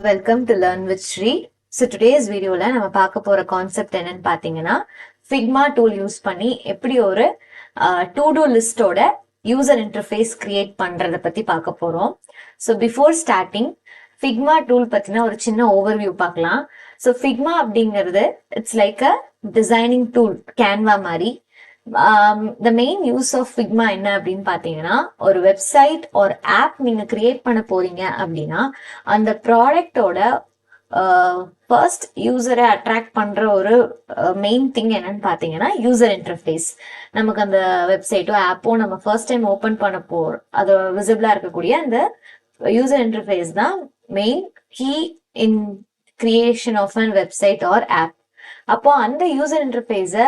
Welcome to Learn with Shri. So today's videoல நம்ம பார்க்க போற கான்செப்ட் என்னன்னு பாத்தீங்கன்னா Figma tool யூஸ் பண்ணி எப்படி ஒரு to-do லிஸ்டோட யூசர் இன்டர்ஃபேஸ் கிரியேட் பண்றத பத்தி பார்க்க போறோம். So before starting Figma tool பத்தின ஒரு சின்ன ஓவர்வியூ பார்க்கலாம். ஸோ Figma அப்படிங்கிறது it's like a designing tool, Canva மாதிரி. The main use of Figma என்ன அப்படின்னு பாத்தீங்கன்னா, ஒரு வெப்சைட் ஒரு ஆப் நீங்க கிரியேட் பண்ண போறீங்க அப்படின்னா அந்த ப்ராடக்டோட ஃபர்ஸ்ட் யூசரை அட்ராக்ட் பண்ற ஒரு மெயின் திங் என்னன்னு பாத்தீங்கன்னா யூசர் இன்டர்ஃபேஸ். நமக்கு அந்த வெப்சைட்டோ ஆப்போ நம்ம ஃபர்ஸ்ட் டைம் ஓபன் பண்ண அது விசிபிளா இருக்கக்கூடிய அந்த யூசர் இன்டர்ஃபேஸ் தான் main key in creation of an website or app. அப்போ அந்த யூசர் இன்டர்ஃபேஸை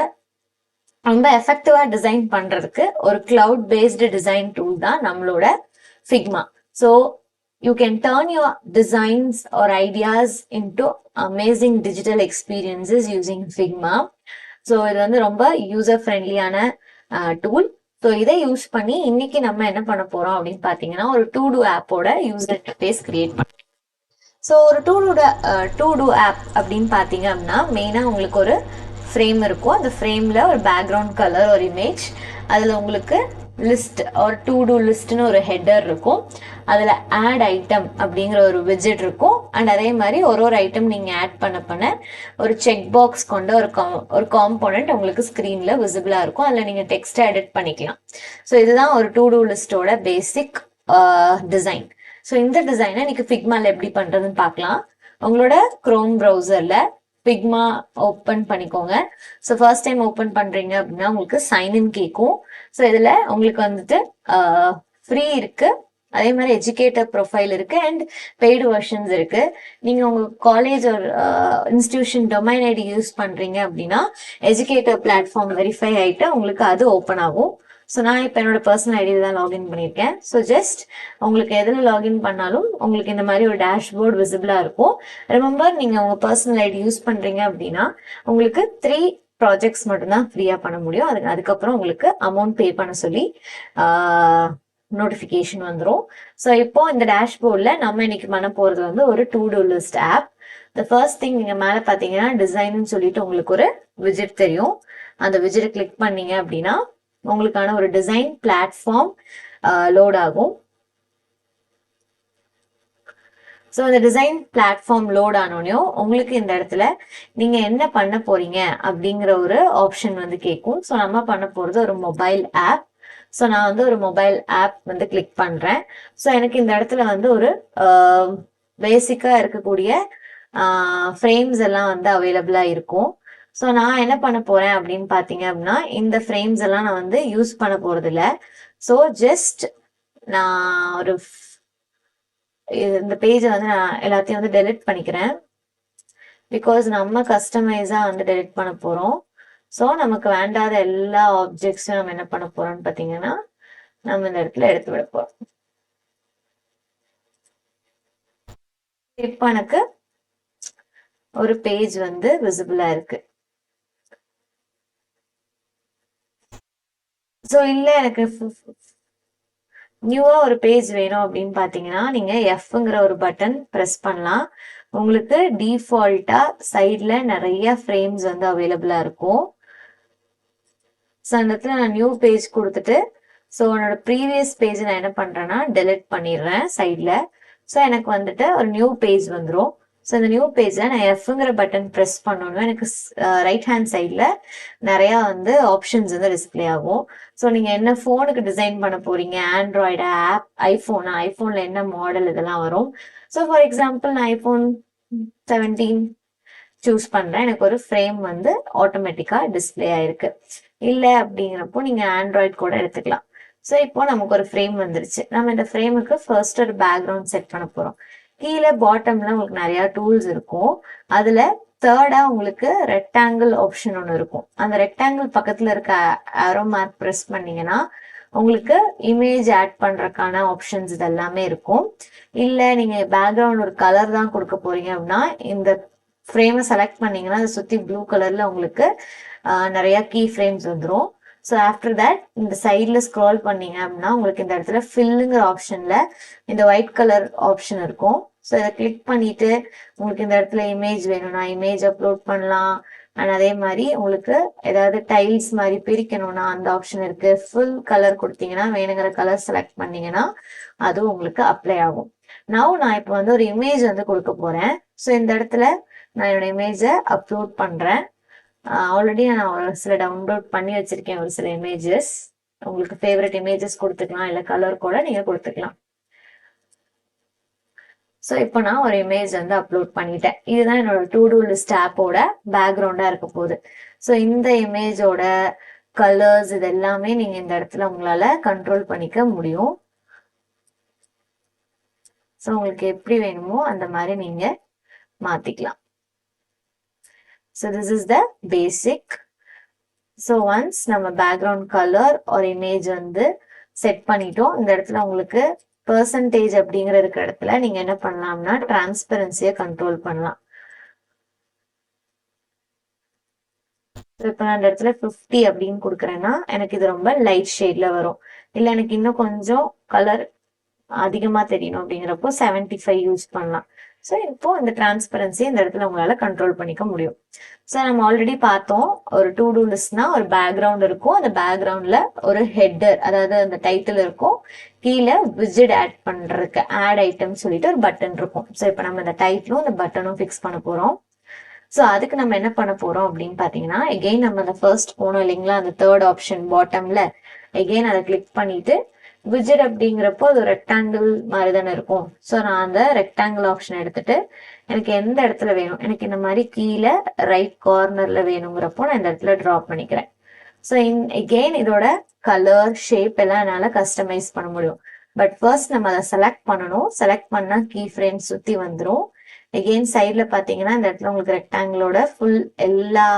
ரொம்ப எஃபெக்டிவா டிசைன் பண்றதுக்கு ஒரு கிளவுட் பேஸ்டு டிசைன் டூல் தான் நம்மளோட Figma. So you can turn your designs or ideas into amazing digital experiences using Figma. So இது வந்து ரொம்ப யூசர் ஃப்ரெண்ட்லியான டூல். ஸோ இதை யூஸ் பண்ணி இன்னைக்கு நம்ம என்ன பண்ண போறோம் அப்படின்னு பாத்தீங்கன்னா ஒரு டூ ஆப்போட யூசர் இன்டர்ஃபேஸ் கிரியேட் பண்ண. ஸோ ஒரு டூ ஆப் அப்படின்னு பாத்தீங்க அப்படின்னா மெயினா உங்களுக்கு ஒரு ஃப்ரேம் இருக்கும். அந்த ஃப்ரேம்ல ஒரு பேக்ரவுண்ட் கலர் ஒரு இமேஜ், அதுல உங்களுக்கு லிஸ்ட் ஒரு டூ லிஸ்ட்னு ஒரு ஹெட்டர் இருக்கும். அதுல ஆட் ஐட்டம் அப்படிங்கிற ஒரு விஜெட் இருக்கும். அண்ட் அதே மாதிரி ஒரு ஐட்டம் நீங்க ஆட் பண்ண ஒரு செக் பாக்ஸ் கொண்ட ஒரு காம்போனன்ட் உங்களுக்கு ஸ்கிரீன்ல விசிபிளா இருக்கும். அதுல நீங்க டெக்ஸ்ட் எடிட் பண்ணிக்கலாம். ஸோ இதுதான் ஒரு டூ லிஸ்டோட பேசிக் டிசைன். ஸோ இந்த டிசைனை இன்னைக்கு Figmaல எப்படி பண்றதுன்னு பார்க்கலாம். உங்களோட குரோம் ப்ரௌசர்ல Figma ஓப்பன் பண்ணிக்கோங்க. ஸோ ஃபர்ஸ்ட் டைம் ஓப்பன் பண்றீங்க அப்படின்னா உங்களுக்கு சைன்இன் கேட்கும். ஸோ இதுல உங்களுக்கு வந்துட்டு ஃப்ரீ இருக்கு, அதே மாதிரி எஜுகேட்டர் ப்ரொஃபைல் இருக்கு அண்ட் பெய்டு வெர்ஷன்ஸ் இருக்கு. நீங்க உங்க காலேஜ் ஒரு இன்ஸ்டிடியூஷன் டொமைன் ஐடி யூஸ் பண்றீங்க அப்படின்னா எஜுகேட்டர் பிளாட்ஃபார்ம் வெரிஃபை ஆயிட்டு உங்களுக்கு அது ஓப்பன் ஆகும். ஸோ நான் இப்போ என்னோட பர்சனல் ஐடியில் தான் லாகின் பண்ணியிருக்கேன். ஸோ ஜஸ்ட் உங்களுக்கு எதில் லாகின் பண்ணாலும் உங்களுக்கு இந்த மாதிரி ஒரு டேஷ்போர்ட் விசிபிளாக இருக்கும். ரிமெம்பர், நீங்கள் உங்கள் பர்சனல் ஐடி யூஸ் பண்ணுறீங்க அப்படின்னா உங்களுக்கு 3 ப்ராஜெக்ட்ஸ் மட்டும்தான் ஃப்ரீயாக பண்ண முடியும். அதுக்கப்புறம் உங்களுக்கு அமௌண்ட் பே பண்ண சொல்லி நோட்டிஃபிகேஷன் வந்துடும். ஸோ இப்போ இந்த டேஷ்போர்டில் நம்ம இன்னைக்கு பண்ண போகிறது வந்து ஒரு do list app. The first thing நீங்கள் மேலே பார்த்தீங்கன்னா டிசைன்னு சொல்லிட்டு உங்களுக்கு ஒரு விஜெட் தெரியும். அந்த விஜெட் கிளிக் பண்ணீங்க அப்படின்னா உங்களுக்கான ஒரு டிசைன் பிளாட்ஃபார்ம் லோட் ஆகும். ஸோ இந்த டிசைன் பிளாட்ஃபார்ம் லோட் ஆனோடனையும் உங்களுக்கு இந்த இடத்துல நீங்க என்ன பண்ண போறீங்க அப்படிங்கிற ஒரு ஆப்ஷன் வந்து கேட்கும். ஸோ நம்ம பண்ண போறது ஒரு மொபைல் ஆப். ஸோ நான் வந்து ஒரு மொபைல் ஆப் வந்து கிளிக் பண்றேன். ஸோ எனக்கு இந்த இடத்துல வந்து ஒரு பேசிக்கா இருக்கக்கூடிய ஃப்ரேம்ஸ் எல்லாம் வந்து அவைலபிளா இருக்கும். ஸோ நான் என்ன பண்ண போறேன் அப்படின்னு பாத்தீங்க அப்படின்னா இந்த ஃப்ரேம்ஸ் எல்லாம் நான் வந்து யூஸ் பண்ண போறது இல்லை. ஸோ ஜஸ்ட் நான் ஒரு இந்த பேஜை வந்து நான் எல்லாத்தையும் வந்து டெலிட் பண்ணிக்கிறேன். பிகாஸ் நம்ம கஸ்டமைஸா வந்து டெலிட் பண்ண போறோம். ஸோ நமக்கு வேண்டாத எல்லா ஆப்ஜெக்ட்ஸும் நம்ம என்ன பண்ண போறோம்னு பாத்தீங்கன்னா நம்ம இந்த இடத்துல எடுத்து விட போறோம். இப்போ எனக்கு ஒரு பேஜ் வந்து விசிபிளா இருக்கு. ஸோ இல்லை எனக்கு நியூவா ஒரு பேஜ் வேணும் அப்படின்னு பாத்தீங்கன்னா நீங்க எஃப்ங்கிற ஒரு பட்டன் ப்ரெஸ் பண்ணலாம். உங்களுக்கு டிஃபால்ட்டா சைட்ல நிறைய ஃப்ரேம்ஸ் வந்து அவைலபிளா இருக்கும். ஸோ அந்த இடத்துல நான் நியூ பேஜ் கொடுத்துட்டு ஸோ என்னோட ப்ரீவியஸ் பேஜ் நான் என்ன பண்றேன்னா டெலிட் பண்ணிடுறேன் சைட்ல. ஸோ எனக்கு வந்துட்டு ஒரு நியூ பேஜ் வந்துடும். ஸோ இந்த நியூ பேஜ்ல நான் எஃப்ங்கிற பட்டன் ப்ரெஸ் பண்ணணும். எனக்கு ரைட் ஹேண்ட் சைட்ல நிறைய வந்து ஆப்ஷன்ஸ் வந்து டிஸ்பிளே ஆகும். ஸோ நீங்க என்ன ஃபோனுக்கு டிசைன் பண்ண போறீங்க, ஆண்ட்ராய்டு ஆப், ஐபோன்ல என்ன மாடல் இதெல்லாம் வரும். ஸோ ஃபார் எக்ஸாம்பிள் நான் ஐபோன் 17 சூஸ் பண்றேன். எனக்கு ஒரு ஃப்ரேம் வந்து ஆட்டோமேட்டிக்கா டிஸ்பிளே ஆயிருக்கு. இல்லை அப்படிங்கிறப்போ நீங்க ஆண்ட்ராய்டு கூட எடுத்துக்கலாம். ஸோ இப்போ நமக்கு ஒரு ஃப்ரேம் வந்துருச்சு. நம்ம இந்த ஃப்ரேமுக்கு ஃபர்ஸ்ட் ஒரு பேக்ரவுண்ட் செட் பண்ண போறோம். கீழே பாட்டம்ல உங்களுக்கு நிறைய டூல்ஸ் இருக்கும். அதுல தேர்டா உங்களுக்கு ரெக்டாங்கிள் ஆப்ஷன் ஒன்று இருக்கும். அந்த ரெக்டாங்கிள் பக்கத்துல இருக்க ஆரோ மார்க் ப்ரெஸ் பண்ணீங்கன்னா உங்களுக்கு இமேஜ் ஆட் பண்றதுக்கான ஆப்ஷன்ஸ் இது எல்லாமே இருக்கும். இல்ல நீங்க பேக்ரவுண்ட் ஒரு கலர் தான் கொடுக்க போறீங்க அப்படின்னா இந்த ஃப்ரேமை செலக்ட் பண்ணீங்கன்னா அதை சுத்தி ப்ளூ கலர்ல உங்களுக்கு நிறைய கீ ஃப்ரேம்ஸ் வந்துடும். ஸோ ஆஃப்டர் தட் இந்த சைட்ல ஸ்க்ரால் பண்ணீங்க அப்படின்னா உங்களுக்கு இந்த இடத்துல ஃபில்லுங்கிற ஆப்ஷன்ல இந்த ஒயிட் கலர் ஆப்ஷன் இருக்கும். ஸோ இதை கிளிக் பண்ணிட்டு உங்களுக்கு இந்த இடத்துல இமேஜ் வேணும்னா இமேஜ் அப்லோட் பண்ணலாம். அண்ட் அதே மாதிரி உங்களுக்கு ஏதாவது டைல்ஸ் மாதிரி பிரிக்கணும்னா அந்த ஆப்ஷன் இருக்கு. ஃபுல் கலர் கொடுத்தீங்கன்னா வேணுங்கிற கலர் செலக்ட் பண்ணீங்கன்னா அது உங்களுக்கு அப்ளை ஆகும். நான் இப்போ வந்து ஒரு இமேஜ் வந்து கொடுக்க போறேன். ஸோ இந்த இடத்துல நான் என்னோட இமேஜை அப்லோட் பண்றேன். ஆல்ரெடி நான் ஒரு சில டவுன்லோட் பண்ணி வச்சிருக்கேன் ஒரு சில இமேஜஸ். உங்களுக்கு ஃபேவரட் இமேஜஸ் கொடுத்துக்கலாம், இல்லை கலர் கூட நீங்க கொடுத்துக்கலாம். ஸோ இப்போ நான் ஒரு இமேஜ் வந்து அப்லோட் பண்ணிட்டேன். இதுதான் என்னோட டு டூ லிஸ்ட் ஆப்போட பேக்ரவுண்டா இருக்க போகுது. ஸோ இந்த இமேஜோட கலர்ஸ் இது எல்லாமே நீங்க இந்த இடத்துல உங்களால கண்ட்ரோல் பண்ணிக்க முடியும். ஸோ உங்களுக்கு எப்படி வேணுமோ அந்த மாதிரி நீங்க மாத்திக்கலாம். So this is the basic. So once நம்ம பேக்ரவுண்ட் கலர் ஒரு இமேஜ் வந்து செட் பண்ணிட்டோம். இந்த இடத்துல உங்களுக்கு பெர்சன்டேஜ் அப்படிங்கிற இருக்கிற இடத்துல நீங்க என்ன பண்ணலாம்னா டிரான்ஸ்பரன்சியை கண்ட்ரோல் பண்ணலாம். இப்போ நான் அந்த இடத்துல 50 அப்படின்னு கொடுக்குறேன்னா எனக்கு இது ரொம்ப லைட் ஷேட்ல வரும். இல்லை எனக்கு இன்னும் கொஞ்சம் கலர் அதிகமா தெரியணும் அப்படிங்கிறப்போ 75 யூஸ் பண்ணலாம். ஸோ இப்போ இந்த டிரான்ஸ்பரன்சி இந்த இடத்துல உங்களால கண்ட்ரோல் பண்ணிக்க முடியும். ஸோ நம்ம ஆல்ரெடி பார்த்தோம், ஒரு டு டூ லிஸ்ட்னா ஒரு பேக்ரவுண்ட் இருக்கும். அந்த பேக்ரவுண்ட்ல ஒரு ஹெட்டர், அதாவது அந்த டைட்டில் இருக்கும். கீழே விஜிட் ஆட் பண்றதுக்கு ஆட் ஐட்டம் சொல்லிட்டு ஒரு பட்டன் இருக்கும். ஸோ இப்போ நம்ம இந்த டைட்டிலும் இந்த பட்டனும் ஃபிக்ஸ் பண்ண போறோம். ஸோ அதுக்கு நம்ம என்ன பண்ண போறோம் அப்படின்னு பாத்தீங்கன்னா, எகெயின் நம்ம அந்த ஃபர்ஸ்ட் போனோம் இல்லைங்களா, அந்த தேர்ட் ஆப்ஷன் பாட்டம்ல எகெயின் அதை கிளிக் பண்ணிட்டு விஜிட் அப்படிங்கிறப்போ அது ரெக்டாங்கிள் மாதிரி தானே இருக்கும். ஸோ நான் அந்த ரெக்டாங்கிள் ஆப்ஷன் எடுத்துட்டு எனக்கு எந்த இடத்துல வேணும், எனக்கு இந்த மாதிரி கீழே ரைட் கார்னர்ல வேணுங்கிறப்போ நான் இந்த இடத்துல ட்ரா பண்ணிக்கிறேன். ஸோ எகெயின் இதோட கலர் ஷேப் எல்லாம் என்னால் கஸ்டமைஸ் பண்ண முடியும். பட் ஃபர்ஸ்ட் நம்ம அதை செலக்ட் பண்ணணும். செலக்ட் பண்ணா கீ ஃப்ரேம் சுற்றி வந்துடும். எகெயின் சைட்ல பார்த்தீங்கன்னா இந்த இடத்துல உங்களுக்கு ரெக்டாங்கிளோட ஃபுல் எல்லா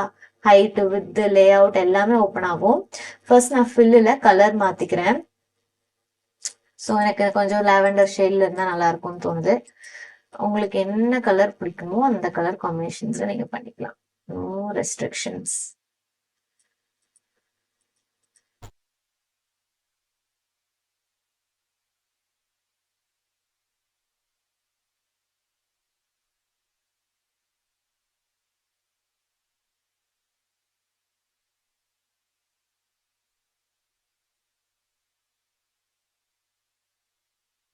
ஹைட் வித் லே அவுட் எல்லாமே ஓப்பன் ஆகும். ஃபர்ஸ்ட் நான் ஃபில்லில் கலர் மாற்றிக்கிறேன். ஸோ எனக்கு கொஞ்சம் லாவெண்டர் ஷேட்ல இருந்தால் நல்லா இருக்கும்னு தோணுது. உங்களுக்கு என்ன கலர் பிடிக்குமோ அந்த கலர் காம்பினேஷன்ஸ்ல நீங்க பண்ணிக்கலாம். No restrictions.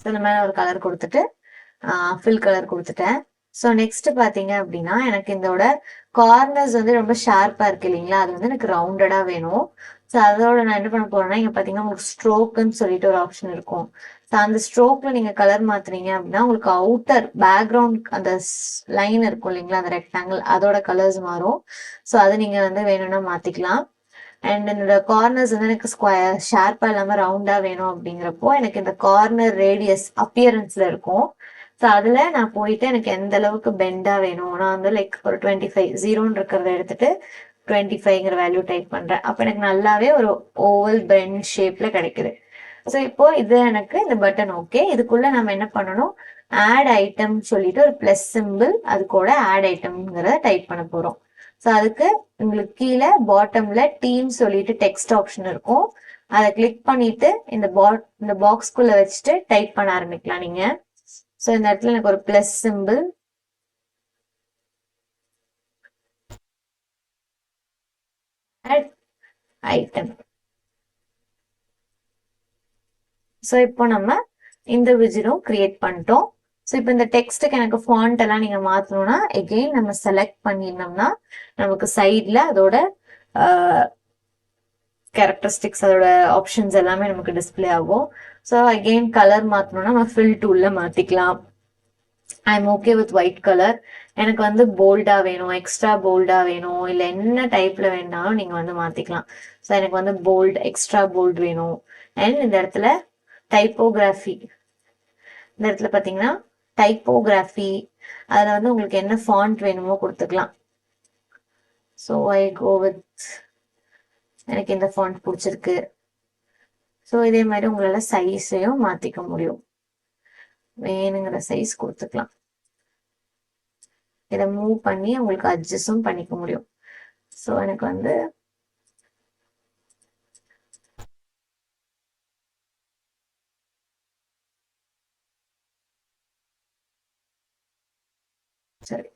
இந்த மாதிரி ஒரு கலர் கொடுத்துட்டு ஃபில் கலர் கொடுத்துட்டேன். ஸோ நெக்ஸ்ட் பார்த்தீங்க அப்படின்னா எனக்கு இதோட கார்னர்ஸ் வந்து ரொம்ப ஷார்ப்பா இருக்கு இல்லைங்களா, அது வந்து எனக்கு ரவுண்டடா வேணும். ஸோ அதோட நான் என்ன பண்ண போறேன்னா, இங்க பாத்தீங்கன்னா உங்களுக்கு ஸ்ட்ரோக்குன்னு சொல்லிட்டு ஒரு ஆப்ஷன் இருக்கும். ஸோ அந்த ஸ்ட்ரோக்ல நீங்க கலர் மாத்துறீங்க அப்படின்னா உங்களுக்கு அவுட்டர் பேக்ரவுண்ட் அந்த லைன் இருக்கும் இல்லைங்களா, அந்த ரெக்டாங்கிள் அதோட கலர்ஸ் மாறும். ஸோ அதை நீங்க வந்து வேணும்னா மாத்திக்கலாம். அண்ட் என்னோட கார்னர்ஸ் வந்து எனக்கு ஸ்கொயர் ஷார்ப்பா இல்லாம ரவுண்டா வேணும் அப்படிங்கிறப்போ எனக்கு இந்த கார்னர் ரேடியஸ் அப்பியரன்ஸ்ல இருக்கும். ஸோ அதுல நான் போயிட்டு எனக்கு எந்த அளவுக்கு பெண்டா வேணும், நான் வந்து லைக் ஒரு 25 ஜீரோன்னு இருக்கிறத எடுத்துட்டு 25ங்கிற வேல்யூ டைப் பண்றேன். அப்ப எனக்கு நல்லாவே ஒரு ஓவல் பெண்ட் ஷேப்ல கிடைக்குது. ஸோ இப்போ இது எனக்கு இந்த பட்டன் ஓகே. இதுக்குள்ள நம்ம என்ன பண்ணணும், ஆட் ஐட்டம் சொல்லிட்டு ஒரு பிளஸ் சிம்பிள் அது கூட ஆட் ஐட்டம்ங்கிறத டைப் பண்ண போறோம். ஸோ அதுக்கு உங்களுக்கு கீழே பாட்டம்ல டீம் சொல்லிட்டு டெக்ஸ்ட் ஆப்ஷன் இருக்கும். அதை கிளிக் பண்ணிட்டு இந்த பாக்ஸ்குள்ள வச்சுட்டு டைப் பண்ண ஆரம்பிக்கலாம் நீங்க. ஸோ இந்த இடத்துல எனக்கு ஒரு plus symbol, add item. So இப்போ நம்ம இந்த விஜிடும் கிரியேட் பண்ணிட்டோம். ஸோ இப்போ இந்த டெக்ஸ்ட்டுக்கு எனக்கு ஃபாண்ட் எல்லாம் நீங்க மாத்தணும்னா எகெயின் நம்ம செலக்ட் பண்ணிருந்தோம்னா நமக்கு சைட்ல அதோட கேரக்டரிஸ்டிக்ஸ் அதோட ஆப்ஷன்ஸ் எல்லாமே நமக்கு டிஸ்பிளே ஆகும். ஸோ அகெயின் கலர் மாத்தணும்னா நம்ம ஃபில் டூல்ல மாத்திக்கலாம். I am okay with white colour. எனக்கு வந்து போல்டா வேணும், எக்ஸ்ட்ரா போல்டா வேணும், இல்லை என்ன டைப்ல வேணாலும் நீங்க வந்து மாத்திக்கலாம். ஸோ எனக்கு வந்து போல்ட் எக்ஸ்ட்ரா போல்ட் வேணும். அண்ட் இந்த இடத்துல டைப்போகிராஃபி, இந்த இடத்துல பாத்தீங்கன்னா டைப்போகிராஃபி அதுல வந்து உங்களுக்கு என்ன ஃபாண்ட் வேணுமோ கொடுத்துக்கலாம். ஸோ ஐ கோ வித், எனக்கு இந்த ஃபாண்ட் பிடிச்சிருக்கு. ஸோ இதே மாதிரி உங்களால சைஸையும் மாத்திக்க முடியும். வேணுங்கிற சைஸ் கொடுத்துக்கலாம். இதை மூவ் பண்ணி உங்களுக்கு அட்ஜஸ்டும் பண்ணிக்க முடியும். ஸோ எனக்கு வந்து சரி.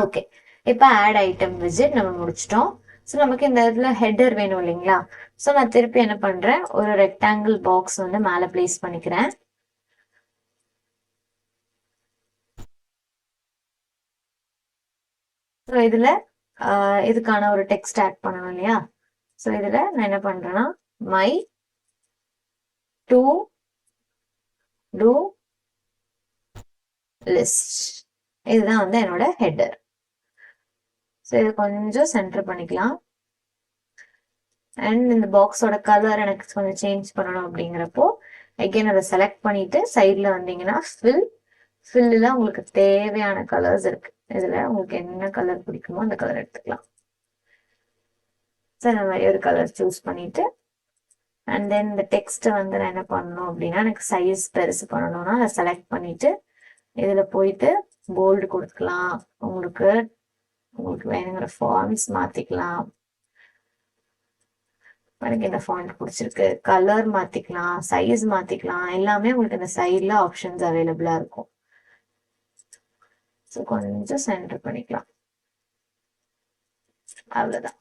ஓகே, இப்போ ஆட் ஐட்டம் விசிட் நம்ம முடிச்சிட்டோம். ஸோ நமக்கு இந்த இடத்துல ஹெட்டர் வேணும் இல்லைங்களா? ஸோ நான் திருப்பி என்ன பண்றேன், ஒரு ரெக்டாங்கிள் பாக்ஸ் வந்து மேலே பிளேஸ் பண்ணிக்கிறேன். ஸோ இதுல இதுக்கான ஒரு டெக்ஸ்ட் ஆட் பண்ணணும் இல்லையா? ஸோ இதுல நான் என்ன பண்றேன்னா, மை டு டூ லிஸ்ட், இதுதான் வந்து என்னோட ஹெட்டர். ஸோ இது கொஞ்சம் சென்டர் பண்ணிக்கலாம். அண்ட் இந்த பாக்ஸோட கலர் எனக்கு கொஞ்சம் சேஞ்ச் பண்ணணும் அப்படிங்கிறப்போ அகைன் அதை செலக்ட் பண்ணிட்டு சைடில் வந்தீங்கன்னா ஃபில்லில் உங்களுக்கு தேவையான கலர்ஸ் இருக்கு. இதில் உங்களுக்கு என்ன கலர் பிடிக்குமோ அந்த கலர் எடுத்துக்கலாம். ஸோ இந்த மாதிரி ஒரு கலர் சூஸ் பண்ணிட்டு அண்ட் தென் இந்த டெக்ஸ்ட்டை வந்து நான் என்ன பண்ணணும் அப்படின்னா, எனக்கு சைஸ் பெருசு பண்ணணும்னா அதை செலக்ட் பண்ணிட்டு இதில் போயிட்டு போல்டு கொடுத்துக்கலாம். உங்களுக்கு வேணுங்கிற ஃபார்ம்ஸ் மாற்றிக்கலாம். எனக்கு இந்த ஃபாண்ட் பிடிச்சிருக்கு, கலர் மாத்திக்கலாம், சைஸ் மாத்திக்கலாம், எல்லாமே உங்களுக்கு இந்த சைட்ல ஆப்ஷன்ஸ் அவைலபிளா இருக்கும். ஸோ கொஞ்சம் சென்டர் பண்ணிக்கலாம், அவ்வளவுதான்.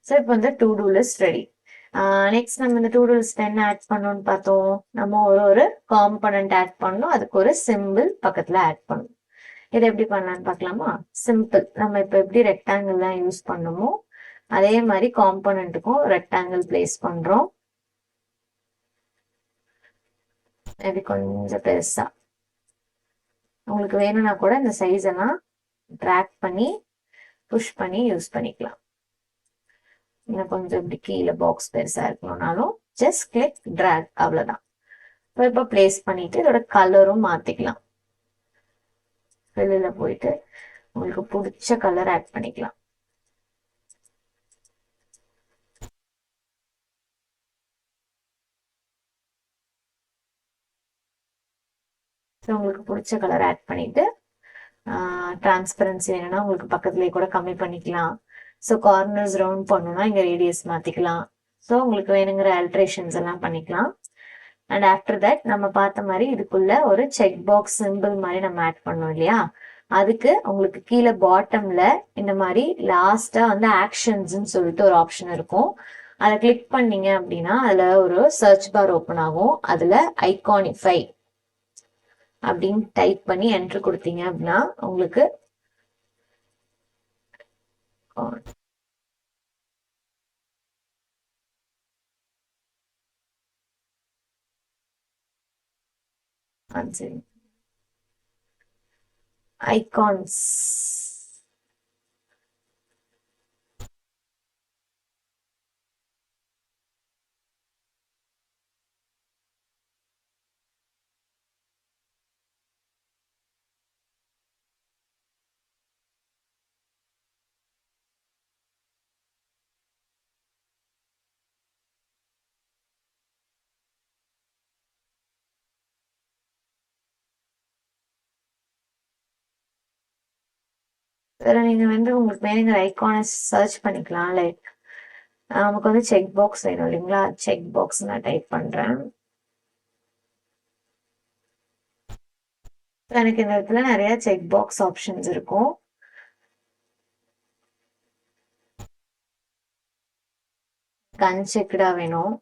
ஸோ இப்போ வந்து to do list ready. Next நம்ம இந்த டு டூ லிஸ்ட் என்ன ஆட் பண்ணணும்னு பார்த்தோம், நம்ம ஒரு காம்பனண்ட் ஆட் பண்ணணும், அதுக்கு ஒரு சிம்பிள் பக்கத்துல ஆட் பண்ணணும். இதை எப்படி பண்ணலான்னு பார்க்கலாமா? சிம்பிள், நம்ம இப்போ எப்படி ரெக்டாங்கிள் தான் யூஸ் பண்ணணுமோ அதே மாதிரி காம்பனண்ட்டுக்கும் ரெக்டாங்கிள் பிளேஸ் பண்றோம். இது கொஞ்சம் பெருசா, உங்களுக்கு வேணும்னா கூட இந்த சைஸ் எல்லாம் ட்ராக் பண்ணி புஷ் பண்ணி யூஸ் பண்ணிக்கலாம். இன்னும் கொஞ்சம் இப்படி கீழே பாக்ஸ் பெருசா இருக்கணும்னாலும் ஜஸ்ட் கிளிக் ட்ராக், அவ்வளவுதான். இப்போ பிளேஸ் பண்ணிட்டு இதோட கலரும் மாத்திக்கலாம். வெளியில போயிட்டு உங்களுக்கு பிடிச்ச கலர் ஆட் பண்ணிக்கலாம். உங்களுக்கு பிடிச்ச கலர் ஆட் பண்ணிட்டு டிரான்ஸ்பரன்சி வேணும்னா உங்களுக்கு பக்கத்துலேயே கூட கம்மி பண்ணிக்கலாம். ஸோ கார்னர்ஸ் ரவுண்ட் பண்ணணும்னா இங்கே ரேடியஸ் மாற்றிக்கலாம். ஸோ உங்களுக்கு வேணுங்கிற ஆல்ட்ரேஷன்ஸ் எல்லாம் பண்ணிக்கலாம். அண்ட் ஆஃப்டர் தட் நம்ம பார்த்த மாதிரி இதுக்குள்ள ஒரு செக் பாக்ஸ் சிம்பிள் மாதிரி நம்ம ஆட் பண்ணோம் இல்லையா? அதுக்கு உங்களுக்கு கீழே பாட்டம்ல இந்த மாதிரி லாஸ்டா வந்து ஆக்ஷன்ஸ்ன்னு சொல்லிட்டு ஒரு ஆப்ஷன் இருக்கும். அதை கிளிக் பண்ணீங்க அப்படின்னா அதுல ஒரு சர்ச் பார் ஓப்பன் ஆகும். அதுல ஐகானிஃபை அப்படின்னு டைப் பண்ணி என்ட்ரு கொடுத்தீங்க அப்படின்னா உங்களுக்கு ஐகான்ஸ் வேற நீங்க வந்து உங்களுக்கு வேணுங்கிற ஐகானை சர்ச் பண்ணிக்கலாம். லைக் நமக்கு வந்து செக் பாக்ஸ் வேணும் இல்லைங்களா? செக் பாக்ஸ் நான் டைப் பண்றேன். எனக்கு இந்த இடத்துல நிறைய செக் பாக்ஸ் ஆப்ஷன்ஸ் இருக்கும். அன்செக்டா வேணும்,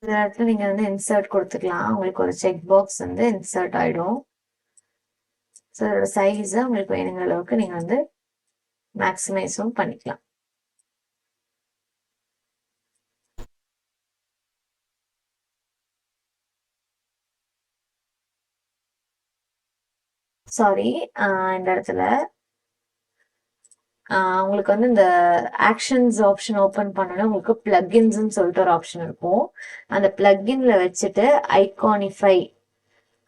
இந்த இடத்துல நீங்க வந்து இன்சர்ட் கொடுத்துக்கலாம். உங்களுக்கு ஒரு செக் பாக்ஸ் வந்து இன்சர்ட் ஆயிடும். ஸோ இதோட சைஸை உங்களுக்கு வேணுங்கிற அளவுக்கு நீங்க வந்து மேக்ஸிமைஸும் பண்ணிக்கலாம். சாரி, இந்த இடத்துல உங்களுக்கு வந்து இந்த ஆக்ஷன்ஸ் ஆப்ஷன் ஓப்பன் பண்ணோன்னா உங்களுக்கு பிளக்இன்ஸ்ன்னு சொல்லிட்டு ஒரு ஆப்ஷன் இருக்கும். அந்த பிளக்இன்ல வச்சுட்டு ஐகானிஃபை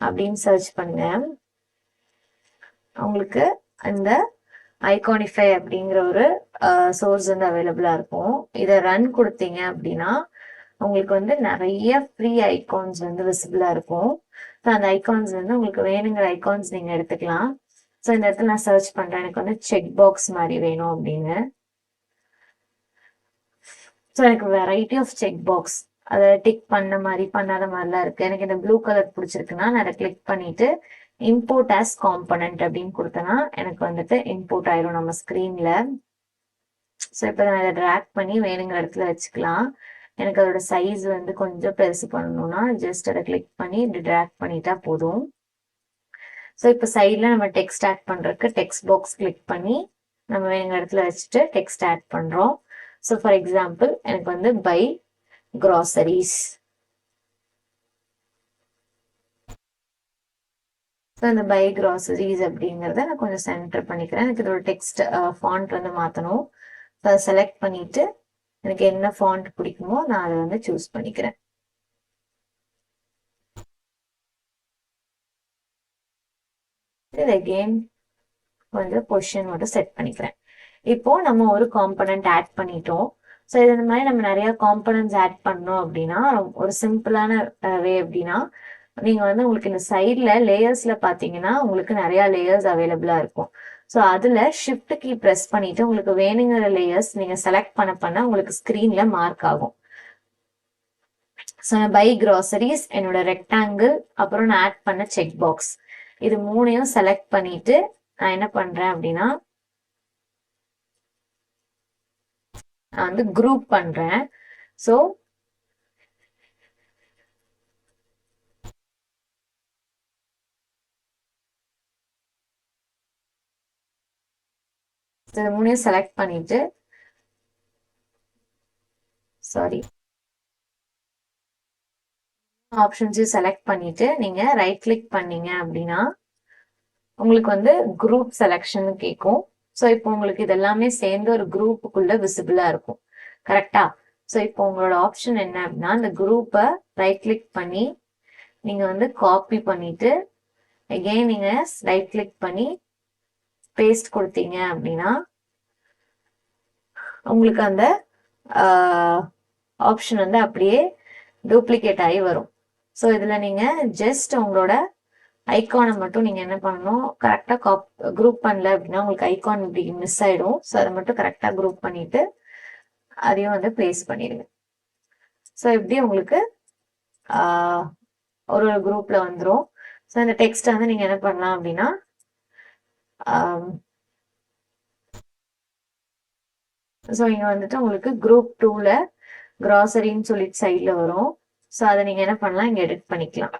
அப்படின்னு சர்ச் பண்ணுங்க. உங்களுக்கு அந்த ஐகானிஃபை அப்படிங்கிற ஒரு சோர்ஸ் வந்து அவைலபிளா இருக்கும். இதை ரன் கொடுத்தீங்க அப்படின்னா உங்களுக்கு வந்து நிறைய ஃப்ரீ ஐகான்ஸ் வந்து விசிபிளா இருக்கும். ஸோ அந்த ஐகான்ஸ் வந்து உங்களுக்கு வேணுங்கிற ஐகான்ஸ் நீங்க எடுத்துக்கலாம். ஸோ இந்த இடத்துல நான் சர்ச் பண்றேன், எனக்கு வந்து செக் பாக்ஸ் மாதிரி வேணும் அப்படின்னு. ஸோ எனக்கு வெரைட்டி ஆஃப் செக் பாக்ஸ், அதை டிக் பண்ண மாதிரி பண்ணாத மாதிரிலாம் இருக்கு. எனக்கு இந்த ப்ளூ கலர் பிடிச்சிருக்குன்னா நான் அதை கிளிக் பண்ணிட்டு இம்போர்ட் ஆஸ் காம்பனன்ட் அப்படின்னு கொடுத்தேன்னா எனக்கு வந்துட்டு இம்போர்ட் ஆயிரும் நம்ம ஸ்க்ரீன்ல. ஸோ இப்போ நான் இதை ட்ராக் பண்ணி வேணுங்கிற இடத்துல வச்சுக்கலாம். எனக்கு அதோட சைஸ் வந்து கொஞ்சம் பெருசு பண்ணணும்னா ஜஸ்ட் அதை கிளிக் பண்ணி இப்படி ட்ராக் பண்ணிட்டா போதும். ஸோ இப்போ சைடில் நம்ம டெக்ஸ்ட் ஆட் பண்ணுறதுக்கு டெக்ஸ்ட் பாக்ஸ் கிளிக் பண்ணி நம்ம வேணுங்கிற இடத்துல வச்சுட்டு டெக்ஸ்ட் ஆட் பண்ணுறோம். ஸோ ஃபார் எக்ஸாம்பிள் எனக்கு வந்து பை க்ராசரிஸ். ஸோ இந்த பை க்ராசரிஸ் அப்படிங்கிறத நான் கொஞ்சம் சென்டர் பண்ணிக்கிறேன். எனக்கு இதோட டெக்ஸ்ட் ஃபாண்ட் வந்து மாற்றணும். ஸோ அதை செலக்ட் பண்ணிட்டு எனக்கு என்ன ஃபாண்ட் பிடிக்குமோ நான் அதை வந்து சூஸ் பண்ணிக்கிறேன். இது அகெயின் கொஞ்சம் பொசிஷன் மட்டும் செட் பண்ணிக்கிறேன். இப்போ நம்ம ஒரு காம்பனன்ட் ஆட் பண்ணிட்டோம். ஸோ இது இந்த மாதிரி நம்ம நிறைய காம்பனன்ட்ஸ் ஆட் பண்ணோம் அப்படின்னா ஒரு சிம்பிளான வே அப்படின்னா நீங்க வந்து உங்களுக்கு இந்த சைட்ல லேயர்ஸ்ல பாத்தீங்கன்னா உங்களுக்கு நிறைய லேயர்ஸ் அவைலபிளா இருக்கும். ஸோ அதுல ஷிஃப்ட் கீ ப்ரெஸ் பண்ணிட்டு உங்களுக்கு வேணுங்கிற லேயர்ஸ் நீங்க செலக்ட் பண்ண உங்களுக்கு ஸ்கிரீன்ல மார்க் ஆகும். ஸோ நான் பை க்ராசரிஸ், என்னோட ரெக்டாங்கிள், அப்புறம் நான் ஆட் பண்ண செக் பாக்ஸ், இது மூணையும் செலக்ட் பண்ணிட்டு நான் என்ன பண்றேன் அப்படின்னா நான் வந்து குரூப் பண்றேன். ஸோ இது மூணையும் செலக்ட் பண்ணிட்டு ஆப்ஷன்ஸையும் செலக்ட் பண்ணிட்டு நீங்க ரைட் கிளிக் பண்ணீங்க அப்படின்னா உங்களுக்கு வந்து குரூப் செலக்ஷன் கேட்கும். ஸோ இப்போ உங்களுக்கு இது எல்லாமே சேர்ந்து ஒரு குரூப்புக்குள்ள விசிபிளா இருக்கும். கரெக்டா? ஸோ இப்போ உங்களோட ஆப்ஷன் என்ன அப்படின்னா இந்த குரூப்பை ரைட் கிளிக் பண்ணி நீங்க வந்து காப்பி பண்ணிட்டு அகெயின் நீங்க ரைட் கிளிக் பண்ணி பேஸ்ட் கொடுத்தீங்க அப்படின்னா உங்களுக்கு அந்த ஆப்ஷன் வந்து அப்படியே டூப்ளிகேட் ஆகி வரும். ஸோ இதில் நீங்கள் ஜஸ்ட் உங்களோட ஐக்கானை மட்டும் நீங்கள் என்ன பண்ணணும், கரெக்டாக குரூப் பண்ணல அப்படின்னா உங்களுக்கு ஐக்கான் இப்படி மிஸ் ஆகிடும். ஸோ அதை மட்டும் கரெக்டாக குரூப் பண்ணிட்டு அதையும் வந்து பிளேஸ் பண்ணிடுங்க. ஸோ இப்படி உங்களுக்கு ஒரு குரூப்பில் வந்துடும். ஸோ இந்த டெக்ஸ்ட்டை வந்து நீங்கள் என்ன பண்ணலாம் அப்படின்னா ஸோ இங்கே வந்துட்டு உங்களுக்கு குரூப் 2ல க்ராசரின்னு சொல்லிட்டு சைடில் வரும். ஸோ அதை நீங்கள் என்ன பண்ணலாம், இங்கே எடிட் பண்ணிக்கலாம்.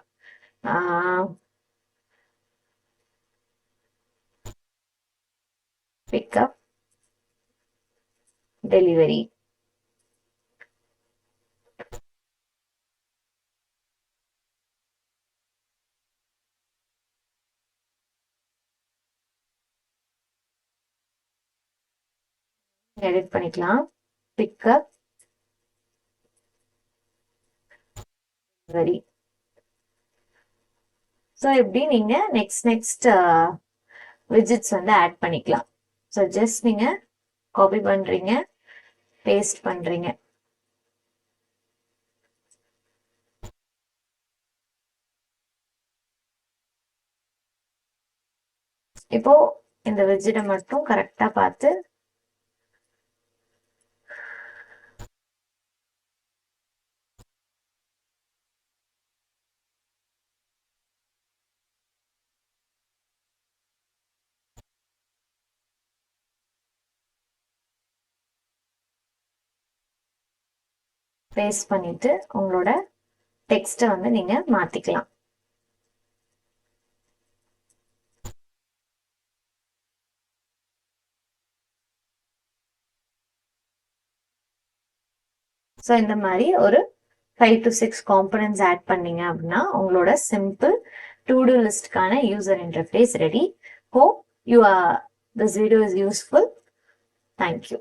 Pickup delivery. எடிட் பண்ணிக்கலாம். Pickup delivery. ஸோ இப்படி நீங்க நெக்ஸ்ட் விஜிட்ஸ் வந்து ஆட் பண்ணிக்கலாம். ஸோ ஜஸ்ட் நீங்க காப்பி பண்றீங்க, பேஸ்ட் பண்றீங்க. இப்போ இந்த விஜிட்டை மட்டும் கரெக்டா பார்த்து பேஸ்ட் பண்ணிட்டு உங்களோட டெக்ஸ்ட்டை வந்து நீங்க மாத்திக்கலாம். ஸோ இந்த மாதிரி ஒரு 5 to 6 காம்பனன்ட்ஸ் ஆட் பண்ணீங்க அப்படின்னா உங்களோட சிம்பிள் டு-டூ லிஸ்ட்கான user interface ready. Hope this video is useful. Thank you.